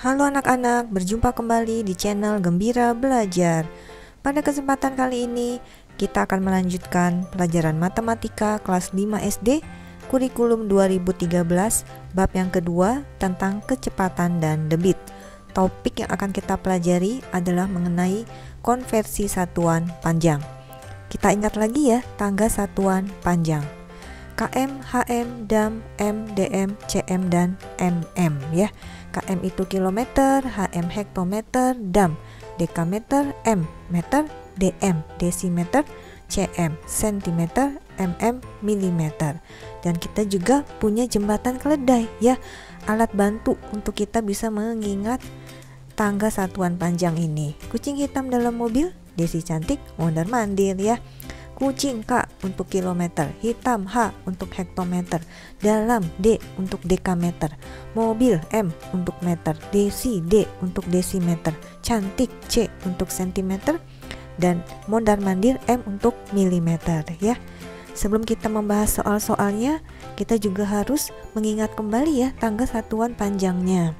Halo anak-anak, berjumpa kembali di channel Gembira Belajar. Pada kesempatan kali ini, kita akan melanjutkan pelajaran matematika kelas 5 SD, kurikulum 2013, bab yang kedua tentang kecepatan dan debit. Topik yang akan kita pelajari adalah mengenai konversi satuan panjang. Kita ingat lagi ya, tangga satuan panjang. KM, HM, DAM, M, DM, CM, dan MM ya. KM itu kilometer, HM hektometer, DAM dekameter, M meter, DM desimeter, CM sentimeter, MM milimeter. Dan kita juga punya jembatan keledai ya, alat bantu untuk kita bisa mengingat tangga satuan panjang ini. Kucing hitam dalam mobil, Desi cantik mondar mandir ya. Kucing K untuk kilometer, hitam H untuk hektometer, dalam D untuk dekameter, mobil M untuk meter, Desi D untuk desimeter, cantik C untuk sentimeter, dan mondar mandir M untuk milimeter ya. Sebelum kita membahas soal-soalnya, kita juga harus mengingat kembali ya tangga satuan panjangnya.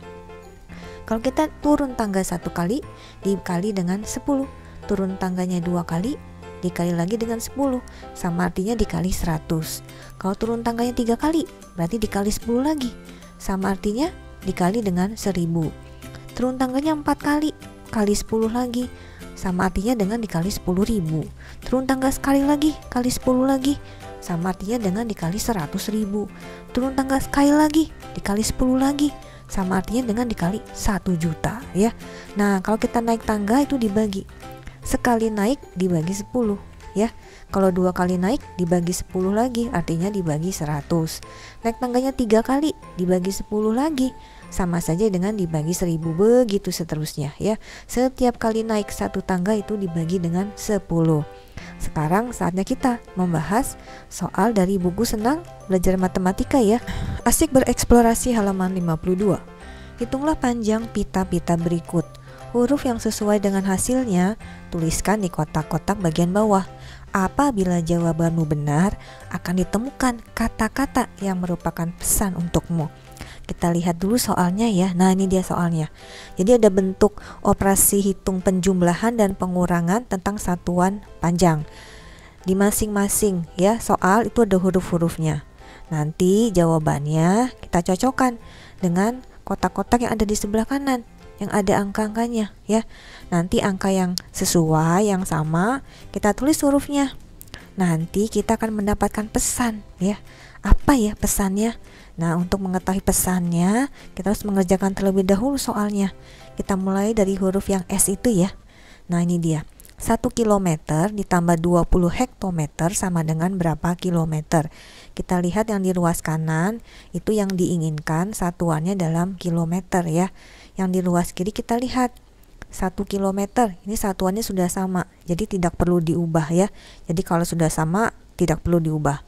Kalau kita turun tangga satu kali dikali dengan 10, turun tangganya 2 kali dikali lagi dengan 10, sama artinya dikali 100. Kalau turun tangganya 3 kali, berarti dikali 10 lagi, sama artinya dikali dengan 1000. Turun tangganya 4 kali, kali 10 lagi, sama artinya dengan dikali 10.000. Turun tangga sekali lagi, kali 10 lagi, sama artinya dengan dikali 100.000. Turun tangga sekali lagi, dikali 10 lagi, sama artinya dengan dikali 1 juta ya. Nah, kalau kita naik tangga itu dibagi. Sekali naik dibagi 10 ya. Kalau 2 kali naik dibagi 10 lagi, artinya dibagi 100. Naik tangganya 3 kali dibagi 10 lagi, sama saja dengan dibagi 1000, begitu seterusnya ya. Setiap kali naik satu tangga itu dibagi dengan 10. Sekarang saatnya kita membahas soal dari buku Senang Belajar Matematika ya. Asik bereksplorasi halaman 52. Hitunglah panjang pita-pita berikut. Huruf yang sesuai dengan hasilnya tuliskan di kotak-kotak bagian bawah. Apabila jawabanmu benar, akan ditemukan kata-kata yang merupakan pesan untukmu. Kita lihat dulu soalnya ya. Nah, ini dia soalnya. Jadi ada bentuk operasi hitung penjumlahan dan pengurangan tentang satuan panjang. Di masing-masing ya soal itu ada huruf-hurufnya. Nanti jawabannya kita cocokkan dengan kotak-kotak yang ada di sebelah kanan, yang ada angka-angkanya ya. Nanti angka yang sesuai, yang sama, kita tulis hurufnya. Nanti kita akan mendapatkan pesan ya. Apa ya pesannya? Nah, untuk mengetahui pesannya, kita harus mengerjakan terlebih dahulu soalnya. Kita mulai dari huruf yang S itu ya. Nah, ini dia. 1 kilometer ditambah 20 hektometer sama dengan berapa kilometer? Kita lihat yang di ruas kanan itu yang diinginkan satuannya dalam kilometer ya. Yang di ruas kiri kita lihat 1 kilometer, ini satuannya sudah sama, jadi tidak perlu diubah ya. Jadi kalau sudah sama tidak perlu diubah.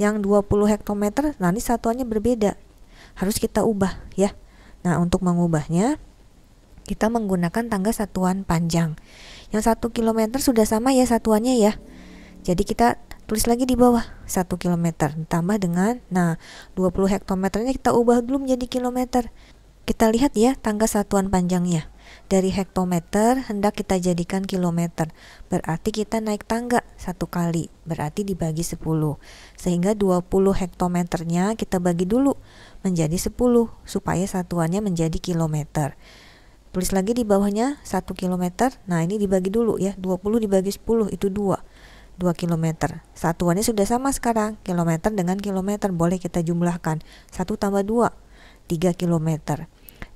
Yang 20 hektometer, nah ini satuannya berbeda, harus kita ubah ya. Nah, untuk mengubahnya kita menggunakan tangga satuan panjang. Yang 1 kilometer sudah sama ya satuannya ya. Jadi kita tulis lagi di bawah 1 kilometer ditambah dengan 20 hektometernya kita ubah dulu menjadi kilometer. Kita lihat ya tangga satuan panjangnya. Dari hektometer hendak kita jadikan kilometer. Berarti kita naik tangga 1 kali, berarti dibagi 10. Sehingga 20 hektometernya kita bagi dulu menjadi 10 supaya satuannya menjadi kilometer. Tulis lagi di bawahnya 1 kilometer. Nah, ini dibagi dulu ya. 20 dibagi 10 itu 2 kilometer. Satuannya sudah sama sekarang. Kilometer dengan kilometer boleh kita jumlahkan. 1 tambah 2, 3 kilometer.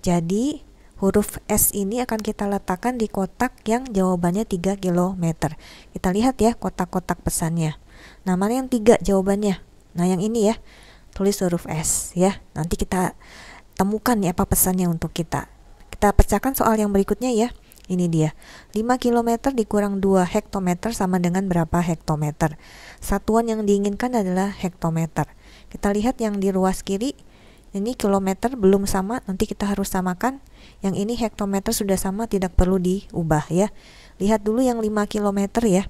Jadi huruf S ini akan kita letakkan di kotak yang jawabannya 3 kilometer. Kita lihat ya kotak-kotak pesannya. Nah, mana yang 3 jawabannya? Nah, yang ini ya. Tulis huruf S ya. Nanti kita temukan ya apa pesannya untuk kita. Kita pecahkan soal yang berikutnya ya. Ini dia. 5 km dikurang 2 hektometer sama dengan berapa hektometer? Satuan yang diinginkan adalah hektometer. Kita lihat yang di ruas kiri. Ini kilometer belum sama, nanti kita harus samakan. Yang ini hektometer sudah sama, tidak perlu diubah ya. Lihat dulu yang 5 km ya.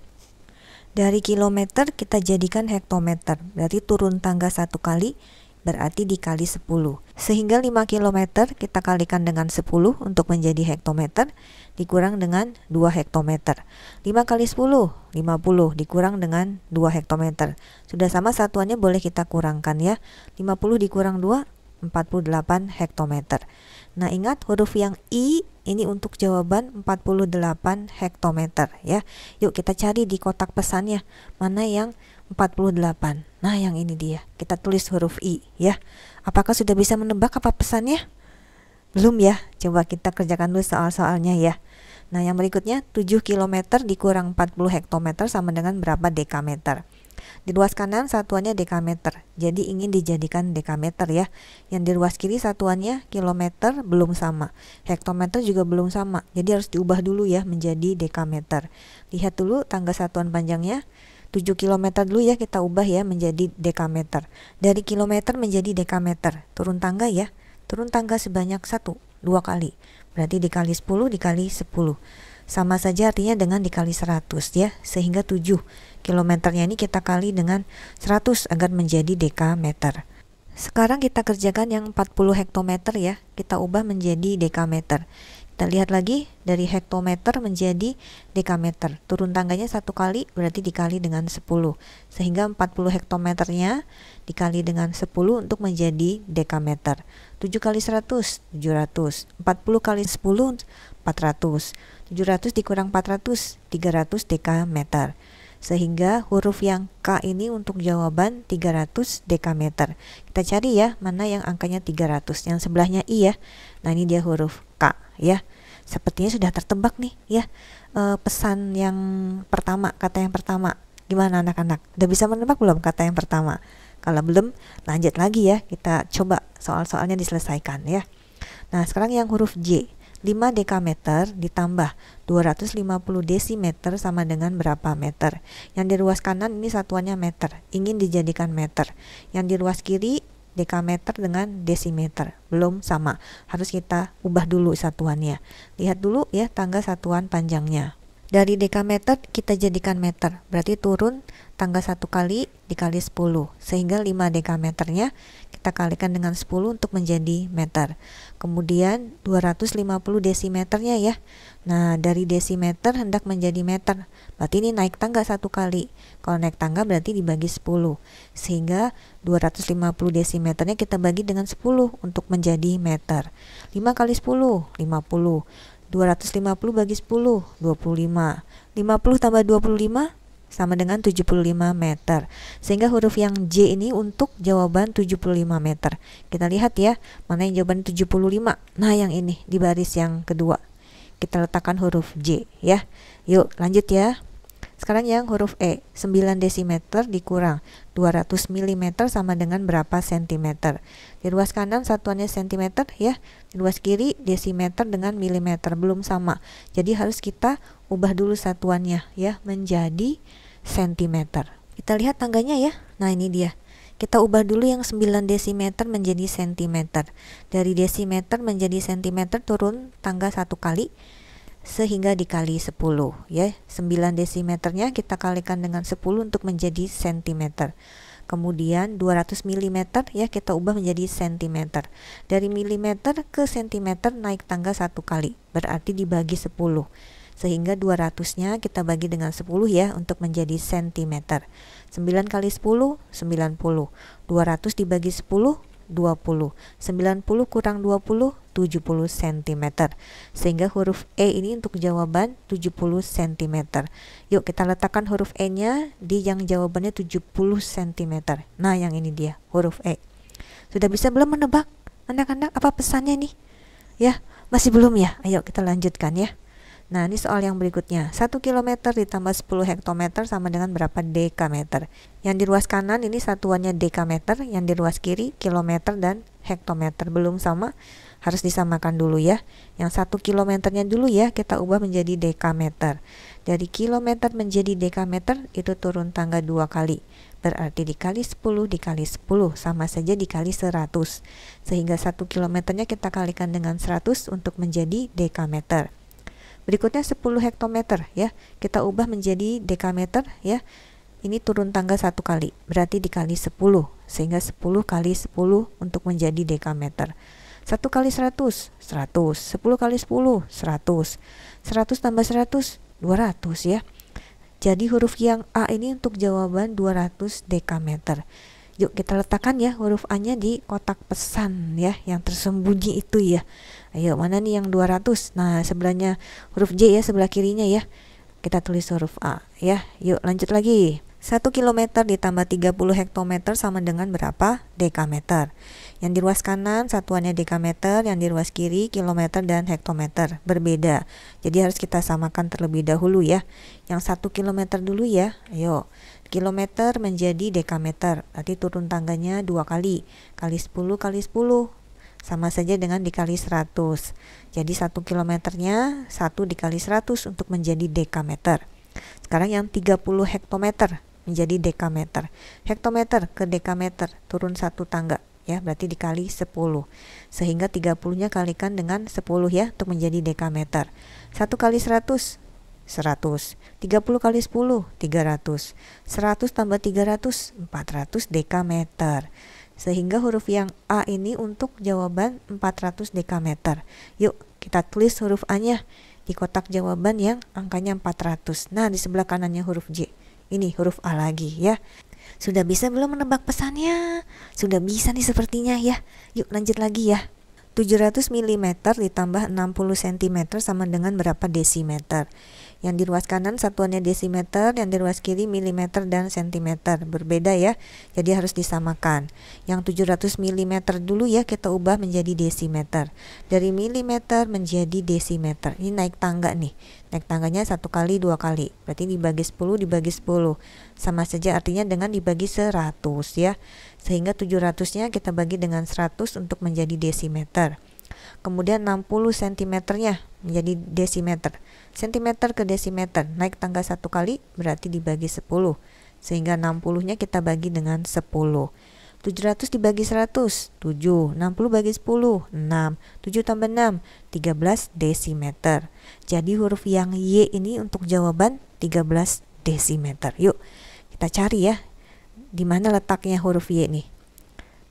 Dari kilometer kita jadikan hektometer. Berarti turun tangga 1 kali, berarti dikali 10. Sehingga 5 km kita kalikan dengan 10 untuk menjadi hektometer, dikurang dengan 2 hektometer. 5 kali 10, 50 dikurang dengan 2 hektometer. Sudah sama satuannya, boleh kita kurangkan ya. 50 dikurang 2, 48 hektometer. Nah, ingat huruf yang I ini untuk jawaban 48 hektometer ya. Yuk kita cari di kotak pesannya mana yang 48. Nah, yang ini dia. Kita tulis huruf I ya. Apakah sudah bisa menebak apa pesannya? Belum ya? Coba kita kerjakan dulu soal-soalnya ya. Nah, yang berikutnya 7 km dikurang 40 hektometer sama dengan berapa dekameter? Di ruas kanan satuannya dekameter, jadi ingin dijadikan dekameter ya. Yang di ruas kiri satuannya kilometer, belum sama. Hektometer juga belum sama, jadi harus diubah dulu ya menjadi dekameter. Lihat dulu tangga satuan panjangnya. 7 km dulu ya kita ubah ya menjadi dekameter. Dari kilometer menjadi dekameter, turun tangga ya. Turun tangga sebanyak 1, 2 kali. Berarti dikali 10 dikali 10. Sama saja artinya dengan dikali 100 ya. Sehingga 7 kilometernya ini kita kali dengan 100 agar menjadi dekameter. Sekarang kita kerjakan yang 40 hektometer ya. Kita ubah menjadi dekameter. Kita lihat lagi dari hektometer menjadi dekameter. Turun tangganya 1 kali berarti dikali dengan 10. Sehingga 40 hektometernya dikali dengan 10 untuk menjadi dekameter. 7 kali 100, 700. 40 kali 10, 400. 700 dikurang 400, 300 dekameter. Sehingga huruf yang K ini untuk jawaban 300 dekameter. Kita cari ya mana yang angkanya 300. Yang sebelahnya I ya. Nah, ini dia huruf K ya. Sepertinya sudah tertebak nih ya. Pesan yang pertama, kata yang pertama. Gimana anak-anak? Udah bisa menebak belum kata yang pertama? Kalau belum, lanjut lagi ya. Kita coba soal-soalnya diselesaikan ya. Nah, sekarang yang huruf J. 5 dekameter ditambah 250 desimeter sama dengan berapa meter? Yang di ruas kanan ini satuannya meter, ingin dijadikan meter. Yang di ruas kiri dekameter dengan desimeter, belum sama. Harus kita ubah dulu satuannya. Lihat dulu ya tangga satuan panjangnya. Dari dekameter kita jadikan meter, berarti turun tangga 1 kali dikali 10, sehingga 5 dekameternya kita kalikan dengan 10 untuk menjadi meter. Kemudian 250 desimeternya ya. Nah, dari desimeter hendak menjadi meter, berarti ini naik tangga 1 kali. Kalau naik tangga berarti dibagi 10, sehingga 250 desimeternya kita bagi dengan 10 untuk menjadi meter. 5 kali 10, 50. 250 bagi 10, 25. 50 tambah 25 sama dengan 75 meter. Sehingga huruf yang J ini untuk jawaban 75 meter. Kita lihat ya, mana yang jawaban 75. Nah, yang ini di baris yang kedua. Kita letakkan huruf J ya. Yuk, lanjut ya. Sekarang yang huruf E, 9 desimeter dikurang 200 mm sama dengan berapa sentimeter? Di ruas kanan satuannya sentimeter ya, di ruas kiri desimeter dengan milimeter, belum sama. Jadi harus kita ubah dulu satuannya ya menjadi sentimeter. Kita lihat tangganya ya. Nah, ini dia. Kita ubah dulu yang 9 desimeter menjadi sentimeter. Dari desimeter menjadi sentimeter turun tangga 1 kali. Sehingga dikali 10 ya. 9 desimeternya kita kalikan dengan 10 untuk menjadi sentimeter. Kemudian 200 mm ya kita ubah menjadi sentimeter. Dari milimeter ke sentimeter naik tangga 1 kali, berarti dibagi 10. Sehingga 200-nya kita bagi dengan 10 ya untuk menjadi sentimeter. 9 kali 10, 90. 200 dibagi 10, 20. 90 kurang 20, 70 cm. Sehingga huruf E ini untuk jawaban 70 cm. Yuk kita letakkan huruf E-nya di yang jawabannya 70 cm. Nah, yang ini dia huruf E. Sudah bisa belum menebak anak-anak apa pesannya nih? Ya, masih belum ya? Ayo kita lanjutkan ya. Nah, ini soal yang berikutnya. 1 km ditambah 10 hektometer sama dengan berapa dekameter? Yang di ruas kanan ini satuannya dekameter, yang di ruas kiri kilometer dan hektometer. Belum sama, harus disamakan dulu ya. Yang 1 kilometernya dulu ya, kita ubah menjadi dekameter. Dari kilometer menjadi dekameter, itu turun tangga 2 kali. Berarti dikali 10 dikali 10, sama saja dikali 100. Sehingga 1 kilometernya kita kalikan dengan 100 untuk menjadi dekameter. Berikutnya 10 hektometer ya. Kita ubah menjadi dekameter ya. Ini turun tangga 1 kali, berarti dikali 10, sehingga 10 kali 10 untuk menjadi dekameter. 1 kali 100, 100, 10 kali 10, 100, 100 tambah 100, 200 ya. Jadi huruf yang A ini untuk jawaban 200 dekameter. Yuk kita letakkan ya huruf A-nya di kotak pesan ya, yang tersembunyi itu ya. Ayo, mana nih yang 200? Nah, sebelahnya huruf J ya, sebelah kirinya ya. Kita tulis huruf A ya. Yuk lanjut lagi. 1 km ditambah 30 hektometer sama dengan berapa dekameter? Yang di ruas kanan satuannya dekameter, yang di ruas kiri kilometer dan hektometer. Berbeda. Jadi harus kita samakan terlebih dahulu ya. Yang 1 km dulu ya. Ayo. Kilometer menjadi dekameter. Berarti turun tangganya 2 kali. Kali 10 kali 10. Sama saja dengan dikali 100. Jadi 1 kilometernya 1 dikali 100 untuk menjadi dekameter. Sekarang yang 30 hektometer menjadi dekameter. Hektometer ke dekameter turun 1 tangga ya, berarti dikali 10. Sehingga 30-nya kalikan dengan 10 ya untuk menjadi dekameter. 1 kali 100, 100. 30 kali 10, 300. 100 tambah 300, 400 dekameter. Sehingga huruf yang A ini untuk jawaban 400 dekameter. Yuk kita tulis huruf A-nya di kotak jawaban yang angkanya 400. Nah, di sebelah kanannya huruf J. Ini huruf A lagi ya. Sudah bisa belum menebak pesannya? Sudah bisa nih sepertinya ya. Yuk lanjut lagi ya. 700 mm ditambah 60 cm sama dengan berapa desimeter? Yang di ruas kanan satuannya desimeter, yang di ruas kiri milimeter dan sentimeter. Berbeda ya, jadi harus disamakan. Yang 700 mm dulu ya kita ubah menjadi desimeter. Dari milimeter menjadi desimeter. Ini naik tangga nih. Naik tangganya 1 kali 2 kali. Berarti dibagi 10 dibagi 10. Sama saja artinya dengan dibagi 100 ya. Sehingga 700-nya kita bagi dengan 100 untuk menjadi desimeter. Kemudian 60 cm-nya menjadi desimeter. Sentimeter ke desimeter, naik tangga 1 kali berarti dibagi 10. Sehingga 60-nya kita bagi dengan 10. 700 dibagi 100, 7. 60 bagi 10, 6. 7 tambah 6, 13 desimeter. Jadi huruf yang Y ini untuk jawaban 13 desimeter. Yuk kita cari ya, di mana letaknya huruf Y nih.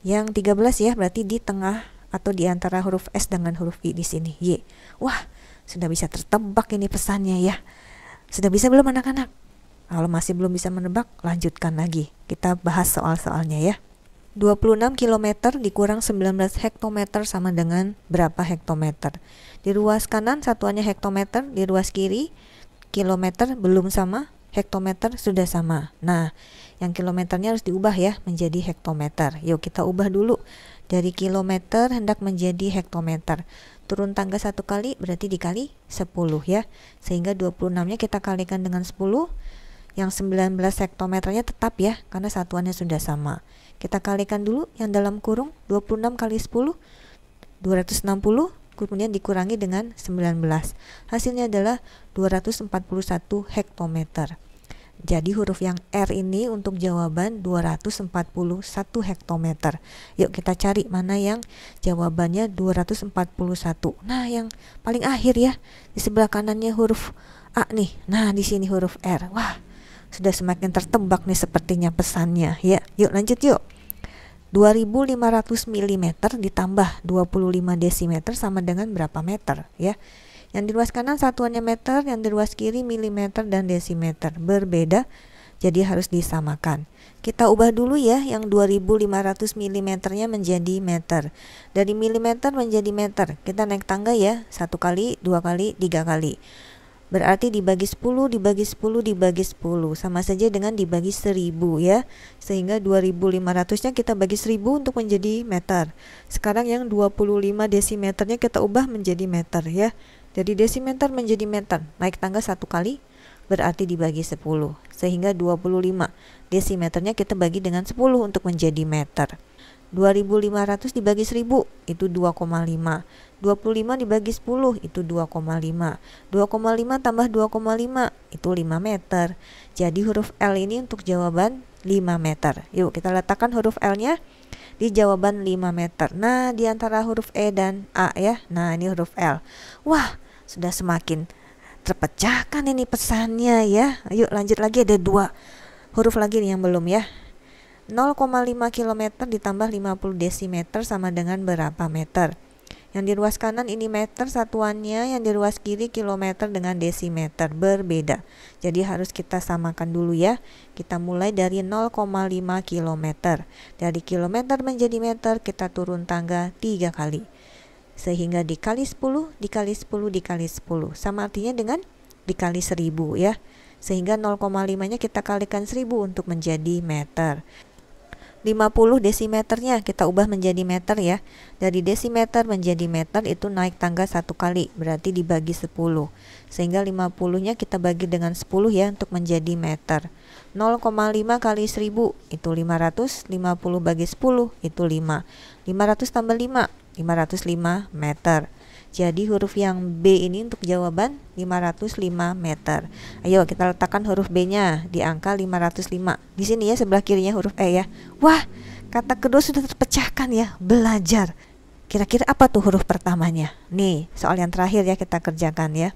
Yang 13 ya, berarti di tengah atau di antara huruf S dengan huruf I di sini, Y. Wah, sudah bisa tertebak ini pesannya ya. Sudah bisa belum anak-anak? Kalau masih belum bisa menebak, lanjutkan lagi. Kita bahas soal-soalnya ya. 26 km dikurang 19 hektometer sama dengan berapa hektometer? Di ruas kanan satuannya hektometer, di ruas kiri kilometer belum sama, hektometer sudah sama. Nah, yang kilometernya harus diubah ya menjadi hektometer. Yuk kita ubah dulu. Dari kilometer hendak menjadi hektometer. Turun tangga 1 kali berarti dikali 10 ya. Sehingga 26-nya kita kalikan dengan 10. Yang 19 hektometernya tetap ya, karena satuannya sudah sama. Kita kalikan dulu yang dalam kurung 26 kali 10, 260. Kemudian dikurangi dengan 19. Hasilnya adalah 241 hektometer. Jadi huruf yang R ini untuk jawaban 241 hektometer. Yuk kita cari mana yang jawabannya 241. Nah, yang paling akhir ya, di sebelah kanannya huruf A nih. Nah, di sini huruf R. Wah, sudah semakin tertebak nih sepertinya pesannya ya. Yuk lanjut yuk. 2500 mm ditambah 25 desimeter sama dengan berapa meter ya? Yang di ruas kanan satuannya meter, yang di ruas kiri milimeter dan desimeter. Berbeda, jadi harus disamakan. Kita ubah dulu ya yang 2500 mm-nya menjadi meter. Dari milimeter menjadi meter. Kita naik tangga ya, 1 kali, 2 kali, 3 kali. Berarti dibagi 10, dibagi 10, dibagi 10. Sama saja dengan dibagi 1000 ya. Sehingga 2500-nya kita bagi 1000 untuk menjadi meter. Sekarang yang 25 desimeternya kita ubah menjadi meter ya. Jadi desimeter menjadi meter, naik tangga 1 kali berarti dibagi 10. Sehingga 25 desimeternya kita bagi dengan 10 untuk menjadi meter. 2500 dibagi 1000 itu 2,5. 25 dibagi 10 itu 2,5. 2,5 tambah 2,5 itu 5 meter. Jadi huruf L ini untuk jawaban 5 meter. Yuk kita letakkan huruf L-nya di jawaban 5 meter. Nah, di antara huruf E dan A ya. Nah, ini huruf L. Wah, sudah semakin terpecahkan ini pesannya ya. Yuk lanjut lagi, ada 2 Huruf lagi nih yang belum ya. 0,5 km ditambah 50 desimeter sama dengan berapa meter? Yang di ruas kanan ini meter satuannya, yang di ruas kiri kilometer dengan desimeter, berbeda. Jadi harus kita samakan dulu ya. Kita mulai dari 0,5 km. Dari kilometer menjadi meter, kita turun tangga 3 kali. Sehingga dikali 10, dikali 10, dikali 10. Sama artinya dengan dikali 1000 ya. Sehingga 0,5-nya kita kalikan 1000 untuk menjadi meter. 50 desimeternya kita ubah menjadi meter ya. Dari desimeter menjadi meter itu naik tangga 1 kali, berarti dibagi 10. Sehingga 50-nya kita bagi dengan 10 ya untuk menjadi meter. 0,5 kali 1000 itu 500, 50 bagi 10 itu 5. 500 tambah 5, 505 meter. Jadi huruf yang B ini untuk jawaban 505 meter. Ayo kita letakkan huruf B-nya di angka 505. Di sini ya sebelah kirinya huruf E ya. Wah, kata kedua sudah terpecahkan ya, belajar. Kira-kira apa tuh huruf pertamanya? Nih, soal yang terakhir ya kita kerjakan ya.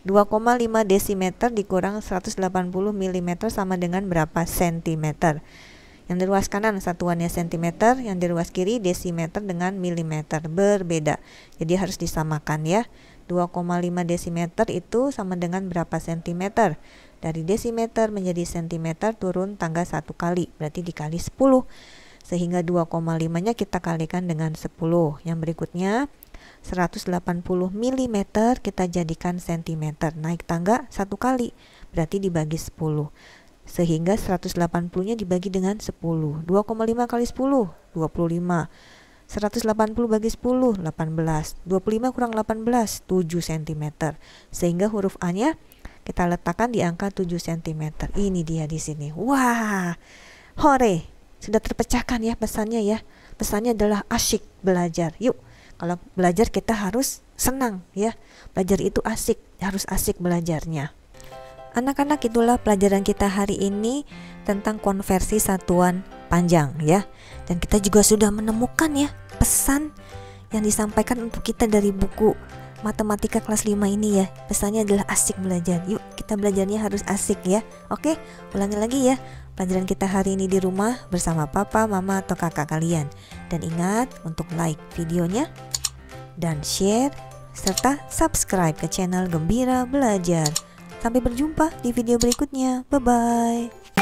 2,5 desimeter dikurang 180 mm sama dengan berapa sentimeter? Yang di ruas kanan satuannya sentimeter, yang di ruas kiri desimeter dengan milimeter, berbeda. Jadi harus disamakan ya. 2,5 desimeter itu sama dengan berapa sentimeter? Dari desimeter menjadi sentimeter turun tangga 1 kali, berarti dikali 10. Sehingga 2,5-nya kita kalikan dengan 10. Yang berikutnya 180 mm kita jadikan sentimeter, naik tangga 1 kali, berarti dibagi 10. Sehingga 180-nya dibagi dengan 10. 2,5 kali 10, 25. 180 bagi 10, 18. 25 kurang 18, 7 cm. Sehingga huruf A-nya kita letakkan di angka 7 cm. Ini dia di sini. Wah, hore. Sudah terpecahkan ya pesannya ya. Pesannya adalah asyik belajar. Yuk, kalau belajar kita harus senang ya. Belajar itu asik, harus asik belajarnya. Anak-anak, itulah pelajaran kita hari ini tentang konversi satuan panjang ya. Dan kita juga sudah menemukan ya pesan yang disampaikan untuk kita dari buku matematika kelas 5 ini ya. Pesannya adalah asik belajar. Yuk kita belajarnya harus asik ya. Oke, ulangi lagi ya pelajaran kita hari ini di rumah bersama papa, mama, atau kakak kalian. Dan ingat untuk like videonya dan share serta subscribe ke channel Gembira Belajar. Sampai berjumpa di video berikutnya. Bye-bye.